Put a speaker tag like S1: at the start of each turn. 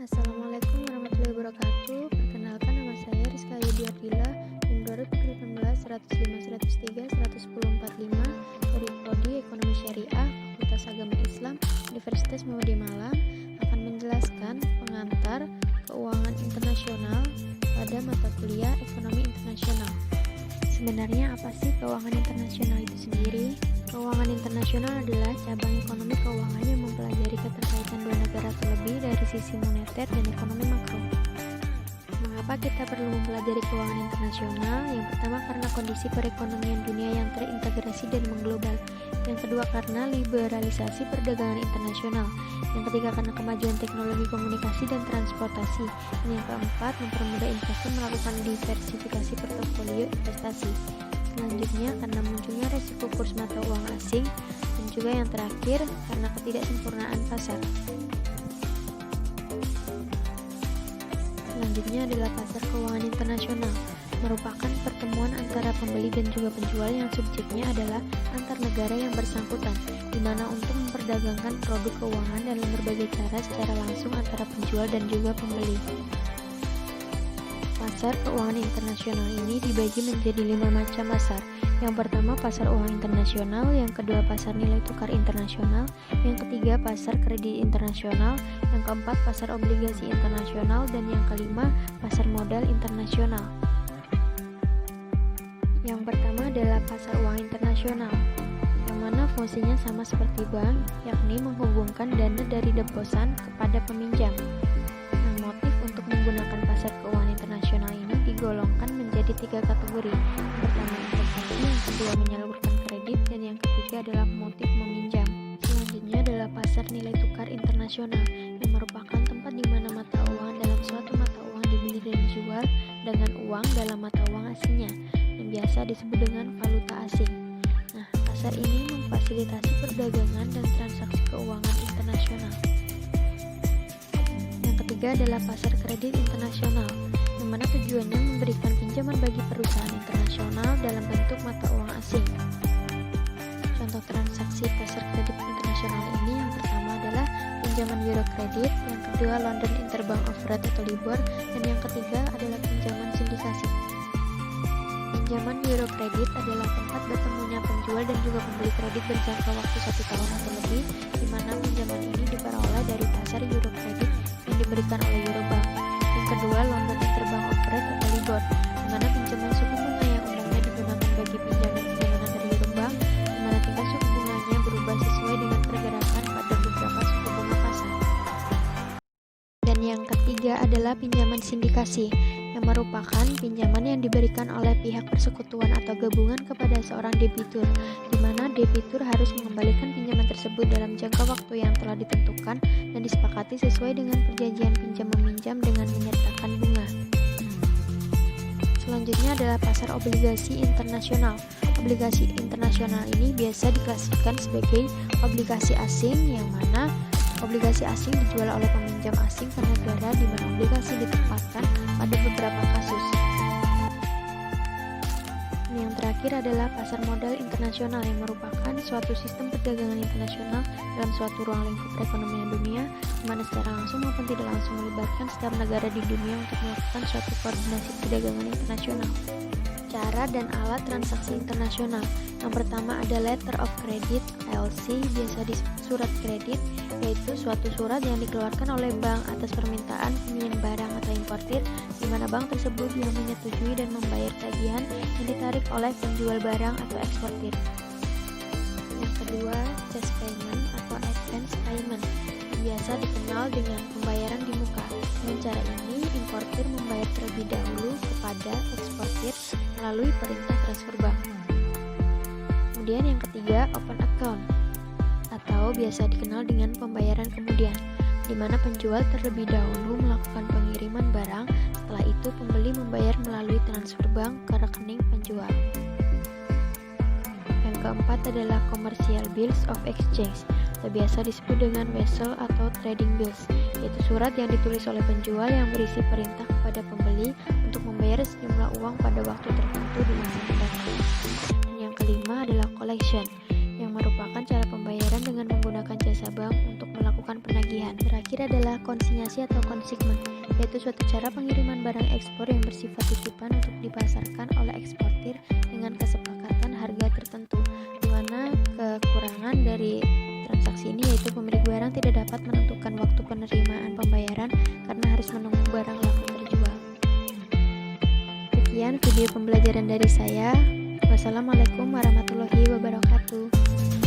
S1: Assalamualaikum warahmatullahi wabarakatuh. Perkenalkan, nama saya Rizka Yudiardila, NIM 2018 105 103 110 45 dari Prodi Ekonomi Syariah Fakultas Agama Islam Universitas Muhammadiyah Malang, akan menjelaskan pengantar keuangan internasional pada mata kuliah Ekonomi Internasional. Sebenarnya apa sih keuangan internasional itu sendiri? Keuangan internasional adalah cabang ekonomi keuangan yang mempelajari keterkaitan dua negara terlebih dari sisi moneter dan ekonomi makro. Mengapa kita perlu mempelajari keuangan internasional? Yang pertama, karena kondisi perekonomian dunia yang terintegrasi dan mengglobal. Yang kedua, karena liberalisasi perdagangan internasional. Yang ketiga, karena kemajuan teknologi komunikasi dan transportasi. Dan yang keempat, mempermudah investor melakukan diversifikasi portofolio investasi. Selanjutnya, karena munculnya resiko kurs mata uang asing. Dan juga yang terakhir, karena ketidaksempurnaan pasar. Selanjutnya adalah pasar keuangan internasional, merupakan pertemuan antara pembeli dan juga penjual yang subjeknya adalah antar negara yang bersangkutan, di mana untuk memperdagangkan produk keuangan dalam berbagai cara secara langsung antara penjual dan juga pembeli. Pasar keuangan internasional ini dibagi menjadi 5 macam pasar. Yang pertama, pasar uang internasional. Yang kedua, pasar nilai tukar internasional. Yang ketiga, pasar kredit internasional. Yang keempat, pasar obligasi internasional. Dan yang kelima, pasar modal internasional. Yang pertama adalah pasar uang internasional, yang mana fungsinya sama seperti bank, yakni menghubungkan dana dari deposan kepada peminjam. Nah, motif untuk menggunakan pasar keuangan internasional ini digolongkan menjadi 3 kategori. Yang pertama, investasi, yang kedua menyalurkan kredit, dan yang ketiga adalah motif meminjam. Selanjutnya adalah pasar nilai tukar internasional, yang merupakan tempat di mana mata uang dalam suatu mata uang dibeli dan dijual dengan uang dalam mata uang aslinya, yang biasa disebut dengan valuta asing. Nah, pasar ini memfasilitasi perdagangan dan transaksi keuangan internasional. Yang ketiga adalah pasar kredit internasional, yang mana tujuannya memberikan pinjaman bagi perusahaan internasional dalam bentuk mata uang asing. Contoh transaksi pasar kredit internasional ini yang pertama adalah pinjaman euro kredit, yang kedua London Interbank Offered atau LIBOR, dan yang ketiga adalah pinjaman sindikasi. Pinjaman euro kredit adalah tempat bertemunya penjual dan juga pembeli kredit berjangka waktu 1 tahun atau lebih, di mana pinjaman ini diperoleh dari pasar euro kredit yang diberikan oleh Eurobank. Yang kedua, London Interbank Offered atau LIBOR, di mana pinjaman suku bunga yang umumnya digunakan bagi pinjaman-pinjaman antar Eurobank, di mana tingkat suku bunganya berubah sesuai dengan pergerakan pada beberapa suku bunga pasar. Dan yang ketiga adalah pinjaman sindikasi, yang merupakan pinjaman yang diberikan oleh pihak persekutuan atau gabungan kepada seorang debitur, di mana debitur harus mengembalikan pinjaman tersebut dalam jangka waktu yang telah ditentukan dan disepakati sesuai dengan perjanjian pinjam-meminjam dengan menyertakan bunga. Selanjutnya adalah pasar obligasi internasional. Obligasi internasional ini biasa diklasifikasikan sebagai obligasi asing, yang mana obligasi asing dijual oleh peminjam asing ke negara di mana obligasi ditempatkan pada beberapa kasus. Yang terakhir adalah pasar modal internasional, yang merupakan suatu sistem perdagangan internasional dalam suatu ruang lingkup perekonomian dunia, di mana secara langsung maupun tidak langsung melibatkan setiap negara di dunia untuk melakukan suatu koordinasi perdagangan internasional. Cara dan alat transaksi internasional. Yang pertama ada letter of credit (LC), biasa disebut surat kredit, yaitu suatu surat yang dikeluarkan oleh bank atas permintaan pembelian barang atau importir, di mana bank tersebut yang menyetujui dan membayar tagihan yang ditarik oleh penjual barang atau eksportir. Yang kedua, cash payment atau advance payment, yang biasa dikenal dengan pembayaran di muka. Dengan cara ini, importir membayar terlebih dahulu kepada eksportir melalui perintah transfer bank. Kemudian yang ketiga, open account, atau biasa dikenal dengan pembayaran kemudian, di mana penjual terlebih dahulu melakukan pengiriman barang, setelah itu pembeli membayar melalui transfer bank ke rekening penjual. Yang keempat adalah commercial bills of exchange, atau biasa disebut dengan vessel atau trading bills, yaitu surat yang ditulis oleh penjual yang berisi perintah kepada pembeli untuk membayar sejumlah uang pada waktu tertentu di masa mendatang. Dan yang kelima adalah collection, yang merupakan cara pembayaran dengan menggunakan jasa bank untuk melakukan penagihan. Terakhir adalah konsinyasi atau konsigmen, yaitu suatu cara pengiriman barang ekspor yang bersifat titipan untuk dipasarkan oleh eksportir dengan kesepakatan harga tertentu, di mana kekurangan dari transaksi ini yaitu pemilik barang tidak dapat menentukan waktu penerimaan pembayaran karena harus menunggu barang laku terjual. Sekian video pembelajaran dari saya. Wassalamualaikum warahmatullahi wabarakatuh.